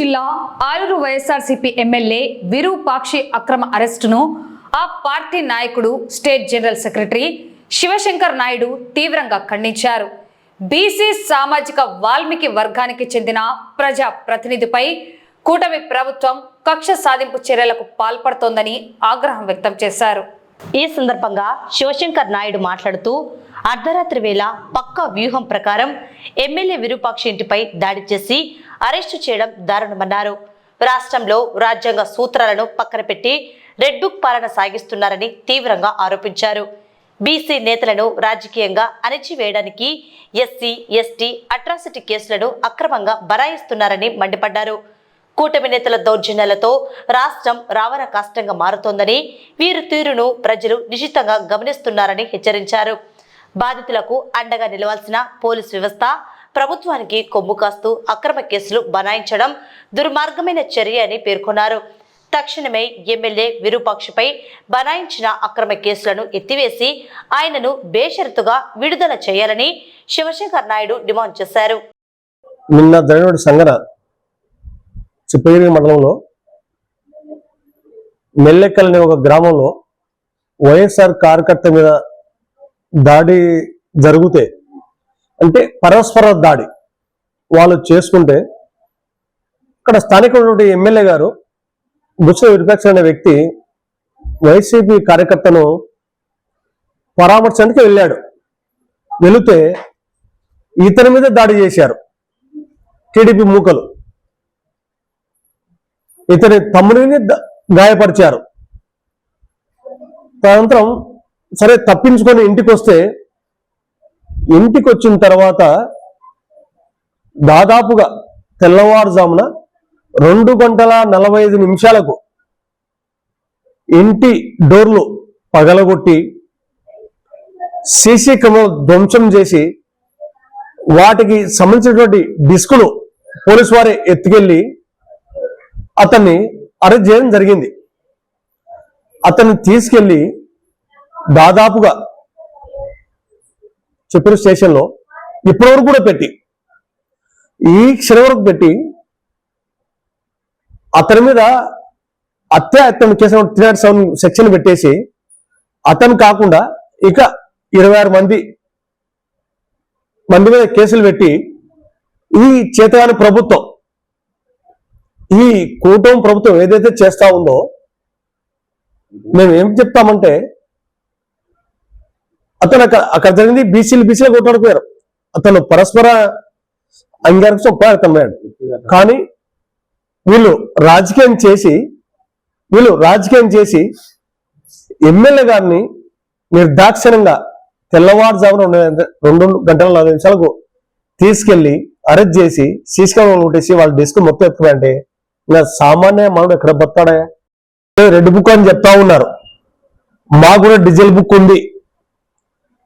జిల్లా ఆలూరు వైఎస్ఆర్సీపీ ఎమ్మెల్యే విరూపాక్షి అక్రమ అరెస్టును ఆ పార్టీ నాయకుడు state general secretary Shivashankar Naidu తీవ్రంగా ఖండించారు. బీసీ సామాజిక వాల్మీకి వర్గానికి చెందిన ప్రజా ప్రతినిధిపై కూటమి ప్రభుత్వం కక్ష సాధింపు చర్యలకు పాల్పడుతోందని ఆగ్రహం వ్యక్తం చేశారు. ఈ సందర్భంగా శివశంకర్ నాయుడు మాట్లాడుతూ అర్ధరాత్రి వేళ పక్కా వ్యూహం ప్రకారం ఎమ్మెల్యే విరూపాక్షి ఇంటిపై దాడి చేసి అరెస్టు చేయడం దారుణమన్నారు. రాష్ట్రంలో రాజ్యాంగ సూత్రాలను పక్కన పెట్టి రెడ్ బుక్ పాలన సాగిస్తున్నారని తీవ్రంగా ఆరోపించారు. బీసీ నేతలను రాజకీయంగా అణచివేయడానికి ఎస్సీ, ఎస్టీ అట్రాసిటీ కేసులను అక్రమంగా బరాయిస్తున్నారని మండిపడ్డారు. కూటమి నేతల దౌర్జన్యాలతో రాష్ట్రం రావణ కాష్టంగా మారుతోందని, వీరి తీరును ప్రజలు నిశితంగా గమనిస్తున్నారని హెచ్చరించారు. బాధితులకు అండగా నిలవాల్సిన పోలీస్ వ్యవస్థ ప్రభుత్వానికి కొమ్ము కాస్తూ అక్రమ కేసులు బనాయించడం దుర్మార్గమైన చర్య అని పేర్కొన్నారు. తక్షణమే ఎమ్మెల్యే విరూపాక్షిపై బనాయించిన అక్రమ కేసులను ఎత్తివేసి ఆయనను బేషరతుగా విడుదల చేయాలని శివశంకర్ నాయుడు డిమాండ్ చేశారు. నిన్న జరిగిన సంఘటన చిప్పగిరి మండలంలో మెల్లెక్కల్ అనే ఒక గ్రామంలో వైఎస్ఆర్ కార్యకర్త మీద దాడి జరిగితే, అంటే పరస్పర దాడి వాళ్ళు చేసుకుంటే, ఇక్కడ స్థానికుడు ఎమ్మెల్యే గారు బుచ్చ విరూపాక్షి అనే వ్యక్తి వైసీపీ కార్యకర్తను పరామర్శడానికి వెళితే ఇతని మీద దాడి చేశారు టీడీపీ మూకలు. ఇతని తమ్ముడిని గాయపరిచారు. తదనంతరం సరే తప్పించుకొని ఇంటికి వస్తే, ఇంటికి వచ్చిన తర్వాత దాదాపుగా తెల్లవారుజామున 2:45 ఇంటి డోర్లు పగలగొట్టి సీసీ కెమెరా ధ్వంసం చేసి వాటికి సంబంధించినటువంటి డిస్కులు పోలీసు వారే ఎత్తుకెళ్లి అతన్ని అరెస్ట్ చేయడం జరిగింది. అతన్ని తీసుకెళ్లి దాదాపుగా చిత్తూరు స్టేషన్లో ఇప్పటివరకు కూడా పెట్టి, ఈ క్షణం వరకు పెట్టి అతని మీద అత్యాయత్నం కేసు 307 సెక్షన్ పెట్టేసి, అతను కాకుండా ఇక 26 మంది మీద కేసులు పెట్టి, ఈ చేతగాని ప్రభుత్వం, ఈ కూటమి ప్రభుత్వం ఏదైతే చేస్తా ఉందో, మేము ఏం చెప్తామంటే, అతను అక్కడ జరిగింది బీసీలు కొట్లాడుకున్నారు. అతను పరస్పర అంగీకారం ఒప్పేస్తున్నాడు. కానీ వీళ్ళు రాజకీయం చేసి ఎమ్మెల్యే గారిని నిర్దాక్షిణ్యంగా తెల్లవారుజామున 2:40 తీసుకెళ్లి అరెస్ట్ చేసి సీసీ కెమెరాలు కొట్టేసి వాళ్ళ డెస్క్ మొత్తం ఎత్తుకుంటే, ఇంకా సామాన్య మానవుడు ఎక్కడ బతాడా? రెడ్ బుక్ అని చెప్తా ఉన్నారు. మాకు కూడా డీజిల్ బుక్ ఉంది,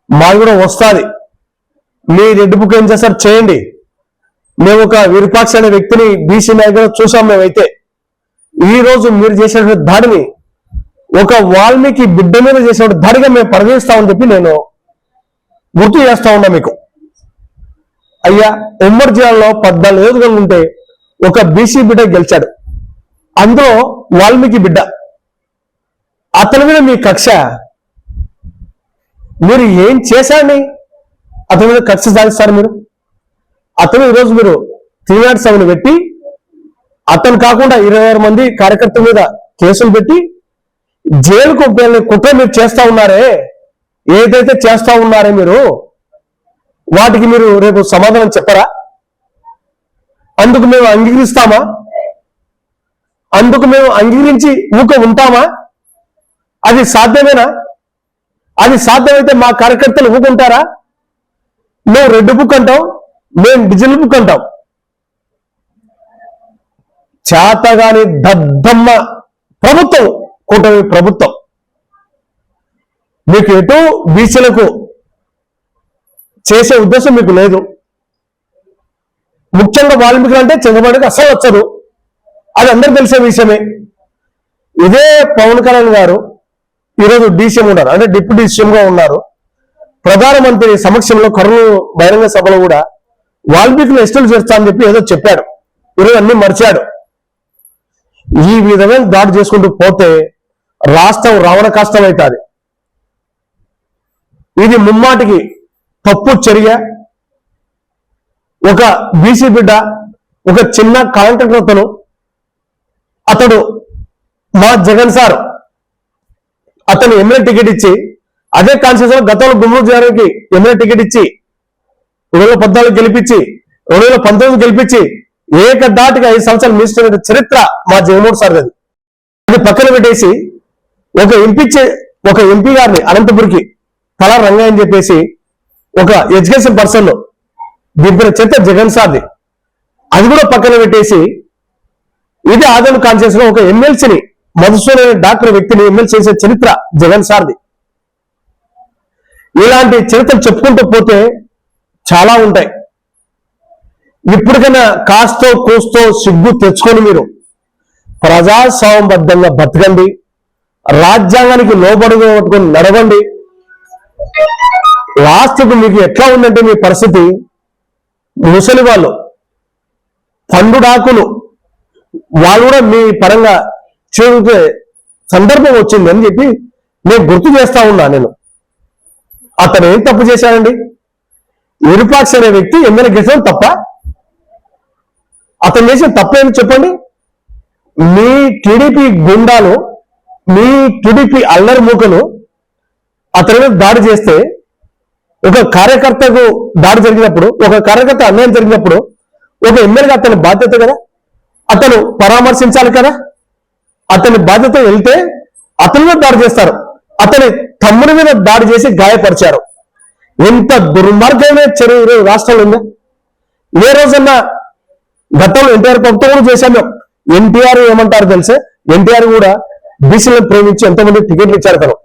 మాకు కూడా వస్తుంది. మీ రెడ్ బుక్ ఏం చేస్తారు చేయండి. మేము ఒక విరూపాక్షి అనే వ్యక్తిని బీసీ నాయకులు చూసాం. మేమైతే ఈ రోజు మీరు చేసినటువంటి దాడిని ఒక వాల్మీకి బిడ్డ మీద చేసినటువంటి దాడిగా మేము పరిగణిస్తామని చెప్పి నేను గుర్తు చేస్తా ఉన్నా మీకు. అయ్యా, ఉమ్మడి జిల్లాలో 14 నియోజకవర్గాలు ఉంటే ఒక బీసీ బిడ్డ గెలిచాడు, అందులో వాల్మీకి బిడ్డ. అతని మీద మీ కక్ష, మీరు ఏం చేశారని అతని మీద కక్ష సాధిస్తారు మీరు? అతను ఈరోజు మీరు 307 పెట్టి, అతను కాకుండా 26 మంది కార్యకర్తల మీద కేసులు పెట్టి జైలుకు కుట్ర మీరు చేస్తా ఉన్నారే, ఏదైతే చేస్తా ఉన్నారే మీరు, వాటికి మీరు రేపు సమాధానం చెప్పరా? అందుకు మేము అంగీకరిస్తామా? అందుకు మేము అంగీకరించి ఊక ఉంటామా? అది సాధ్యమేనా? అది సాధ్యమైతే మా కార్యకర్తలు ఊకుంటారా? మేము రెడ్ బుక్ అంటాం, మేము డిజిటల్ బుక్ అంటాం. చేతగాని దద్దమ్మ ప్రభుత్వం, కూటమి ప్రభుత్వం. మీకు ఎటు బీసీలకు చేసే ఉద్దేశం మీకు లేదు. ముఖ్యంగా వాల్మీకులు అంటే చంద్రబాబుకి అసలు వచ్చరు, అది అందరూ తెలిసే విషయమే. ఇదే పవన్ కళ్యాణ్ గారు ఈరోజు డీసీఎం ఉన్నారు, అంటే డిప్యూటీ సీఎంగా ఉన్నారు. ప్రధానమంత్రి సమక్షంలో కర్నూలు బహిరంగ సభలో కూడా వాల్మీకులు ఎస్టులు చేస్తా అని చెప్పి ఏదో చెప్పాడు. ఈరోజు అన్ని మర్చాడు. ఈ విధమైన దాడి చేసుకుంటూ పోతే రాష్ట్రం రావణ కష్టం అవుతుంది. ఇది ముమ్మాటికి తప్పు చర్య. ఒక బీసీ బిడ్డ, ఒక చిన్న కాంట్రాక్టర్తను అతడు మా జగన్ సార్ అతను ఎమ్మెల్యే టికెట్ ఇచ్చి, అదే కాన్స్టిట్యూన్సీలో గతంలో గుమ్మూరు జగన్కి ఎమ్మెల్యే టికెట్ ఇచ్చి 2014 గెలిపించి 2019 గెలిపించి ఏకదాటిగా 5 సంవత్సరాలు మినిస్టర్ చరిత్ర మా జగన్మోహన్ సార్ అది. అది పక్కన పెట్టేసి ఒక ఎంపీ గారిని అనంతపురికి తల రంగయ్య అని చెప్పేసి ఒక ఎడ్యుకేషన్ పర్సన్ దింపిన చరిత్ర జగన్ సార్ది. అది కూడా పక్కన పెట్టేసి ఇది ఆదరణ కాన్షియస్ లో ఒక ఎమ్మెల్సీని మధుసూదన్ డాక్టర్ వ్యక్తిని ఎమ్మెల్సీ చేసే చరిత్ర జగన్ సార్ది. ఇలాంటి చరిత్రలు చెప్పుకుంటూ పోతే చాలా ఉంటాయి. ఇప్పటికైనా కాస్తో కూస్తో సిగ్గు తెచ్చుకొని మీరు ప్రజాస్వామ్యబద్ధంగా బతకండి, రాజ్యాంగానికి లోబడుకొని నడవండి. లాస్ట్కు మీకు ఎట్లా ఉందంటే మీ పరిస్థితి, ముసలి వాళ్ళు పండుడాకులు వాళ్ళు కూడా మీ పరంగా చేసే సందర్భం వచ్చింది అని చెప్పి నేను గుర్తు చేస్తా ఉన్నా. నేను అతను ఏం తప్పు చేశానండి? విరూపాక్ష అనే వ్యక్తి ఎమ్మెల్యే గెలిచడం తప్ప? అతను చేసిన తప్పేంటి చెప్పండి? మీ టీడీపీ గుండాలు, మీ టీడీపీ అల్లరి మూకలు అతని మీద దాడి చేస్తే, ఒక కార్యకర్తకు దాడి జరిగినప్పుడు, ఒక కార్యకర్త అన్యాయం జరిగినప్పుడు ఒక ఎమ్మెల్యేగా అతని బాధ్యత కదా, అతను పరామర్శించాలి కదా. అతని బాధ్యత వెళ్తే అతని మీద దాడి చేస్తారు. అతని తమ్ముని మీద దాడి చేసి గాయపరిచారు. ఎంత దుర్మార్గమైన చర్య ఈరోజు రాష్ట్రంలో ఉందా? ఏ రోజన్నా గతంలో ఎన్టీఆర్ ప్రభుత్వం కూడా చేశాం మేము. ఎన్టీఆర్ ఏమంటారు తెలిసే, ఎన్టీఆర్ కూడా బీసీలను ప్రేమించి ఎంతమంది టికెట్లు ఇచ్చారు తను.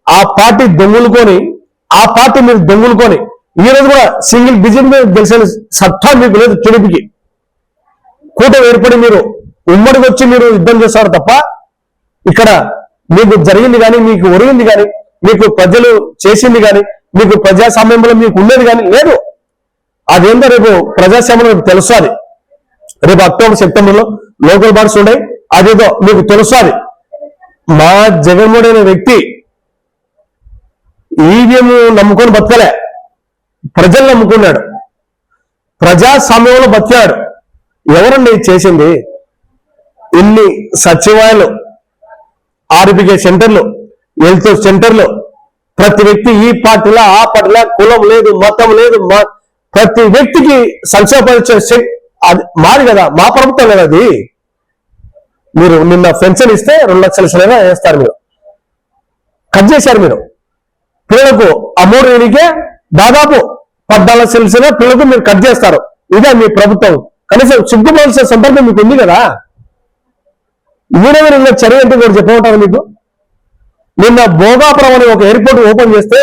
ఆ పార్టీ దొంగులుకొని, ఆ పార్టీ మీరు దొంగులుకొని ఈ రోజు కూడా సింగిల్ బీజేపీ మీద గెలిచిన సత్తా మీకు లేదు. టీడీపీకి కూటమి ఏర్పడి మీరు ఉమ్మడికి వచ్చి మీరు యుద్ధం చేస్తారు తప్ప ఇక్కడ మీకు జరిగింది కానీ, మీకు ఒరిగింది కానీ, మీకు ప్రజలు చేసింది కానీ, మీకు ప్రజాస్వామ్యంలో మీకు ఉండేది కానీ లేదు. అదేందో రేపు ప్రజాస్వామ్యం రేపు తెలుస్తుంది. రేపు అక్టోబర్ సెప్టెంబర్లో లోకల్ బాడీస్ ఉన్నాయి, అదేదో మీకు తెలుస్తుంది. మా జగన్మోహన్ అనే వ్యక్తి ఈవీఎం నమ్ముకొని బతకలే, ప్రజలు నమ్ముకున్నాడు, ప్రజాస్వామ్యంలో బతికాడు. ఎవరండి చేసింది? ఇన్ని సచివాలయాలు, ఆర్బికే సెంటర్లు, హెల్త్ సెంటర్లు, ప్రతి వ్యక్తి ఈ పార్టీలా ఆ పార్టీలా, కులం లేదు, మతం లేదు, ప్రతి వ్యక్తికి సంక్షేమ అది మాది కదా, మా ప్రభుత్వం కదా అది. మీరు నిన్న పెన్షన్ ఇస్తే 2 లక్షల సెలవుగా వేస్తారు, మీరు కట్ చేశారు. మీరు పిల్లలకు అమౌంట్ వేడికే దాదాపు 14 లక్షల సెలవు పిల్లలకు మీరు కట్ చేస్తారు. ఇదే మీ ప్రభుత్వం. కనీసం సిగ్గుపడాల్సిన సందర్భం మీకు ఉంది కదా. వీరవీరంగా చర్య అంటే కూడా చెప్పమంటారు మీకు. నిన్న భోగాపురం అనే ఒక ఎయిర్పోర్ట్ ఓపెన్ చేస్తే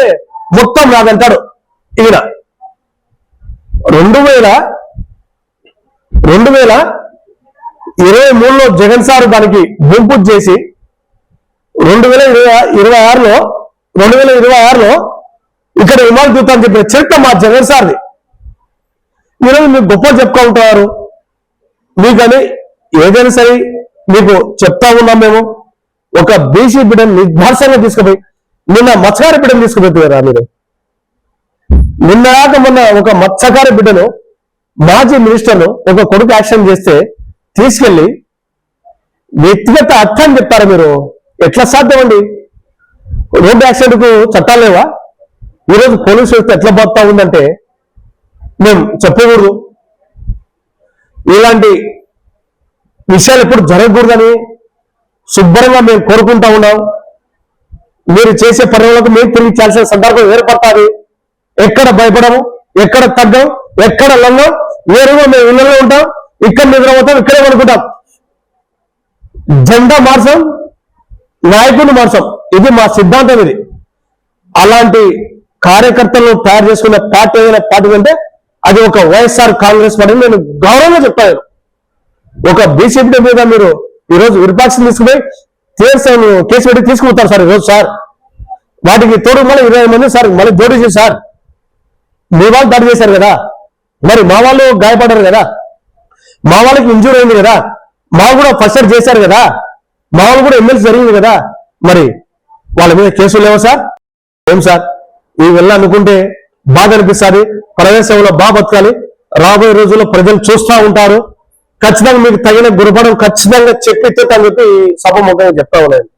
మొత్తం నాదంటాడు ఈయన. 2023లో జగన్ సార్ దానికి భూమి పూజ చేసి 2026లో ఇక్కడ విమానం చూస్తామని చెప్పిన చరిత్ర మా జగన్ సార్ది. ఈరోజు మీకు గొప్ప చెప్పుకుంటున్నారు. మీకని ఏదైనా సరే మీకు చెప్తా ఉన్నాం మేము. ఒక బీసీ బిడ్డను నిర్భాషంగా తీసుకుపోయి నిన్న మత్స్యకారి బిడ్డను తీసుకుపోతున్నారా మీరు? నిన్నగాక మొన్న ఒక మత్స్యకారి బిడ్డను మాజీ మినిస్టర్ను ఒక కొడుకు యాక్షన్ చేస్తే తీసుకెళ్లి వ్యక్తిగత అర్థాన్ని చెప్తారా మీరు? ఎట్లా సాధ్యమండి? రోడ్డు యాక్సిడెంట్ కు చట్టాలు లేవా? ఈరోజు పోలీసు వ్యవస్థ ఎట్లా పోతా ఉందంటే మేము చెప్పకూడదు. ఇలాంటి విషయాలు ఎప్పుడు జరగకూడదని శుభ్రంగా మేము కోరుకుంటా ఉన్నాం. మీరు చేసే పనులకు మేము తిరిగి చేయాల్సిన సందర్భం ఏర్పడుతుంది. ఎక్కడ భయపడము, ఎక్కడ తగ్గం, ఎక్కడ లంగం. వేరుగా మేము ఇళ్ళలో ఉంటాం, ఇక్కడ నిద్రపోతాం, ఇక్కడే పడుకుంటాం. జెండా మార్చం, నాయకుడిని మార్చం. ఇది మా సిద్ధాంతం. ఇది అలాంటి కార్యకర్తలను తయారు చేసుకున్న పార్టీ ఏదైనా పార్టీ అంటే అది ఒక వైఎస్ఆర్ కాంగ్రెస్ పార్టీ. నేను గౌరవంగా చెప్తాను. ఒక బీసీపీ మీద మీరు ఈరోజు విరూపాక్షని తీసుకుపోయి కేసు పెట్టి తీసుకుపోతారు సార్ ఈరోజు సార్. వాటికి తోడు మళ్ళీ 20 మంది సార్ మళ్ళీ జోడించి సార్ మీ వాళ్ళు దాడి చేశారు కదా, మరి మా వాళ్ళు గాయపడ్డారు కదా, మా వాళ్ళకి ఇంజూరీ అయింది కదా, మా కూడా ఫస్ట్ చేశారు కదా, మా వాళ్ళు కూడా ఎమ్మెల్సీ జరిగింది కదా, మరి వాళ్ళ మీద కేసులు లేవా సార్? ఏం సార్ ఈ వెళ్ళనుకుంటే బాధ అనిపిస్తుంది. ప్రైవేట్ సేవలో బాగా బతకాలి. రాబోయే రోజుల్లో ప్రజలు చూస్తూ ఉంటారు. ఖచ్చితంగా మీకు తగిన గురపడం ఖచ్చితంగా చెప్పి చెప్పి సభ ముఖంగా చెప్తా ఉన్నాను.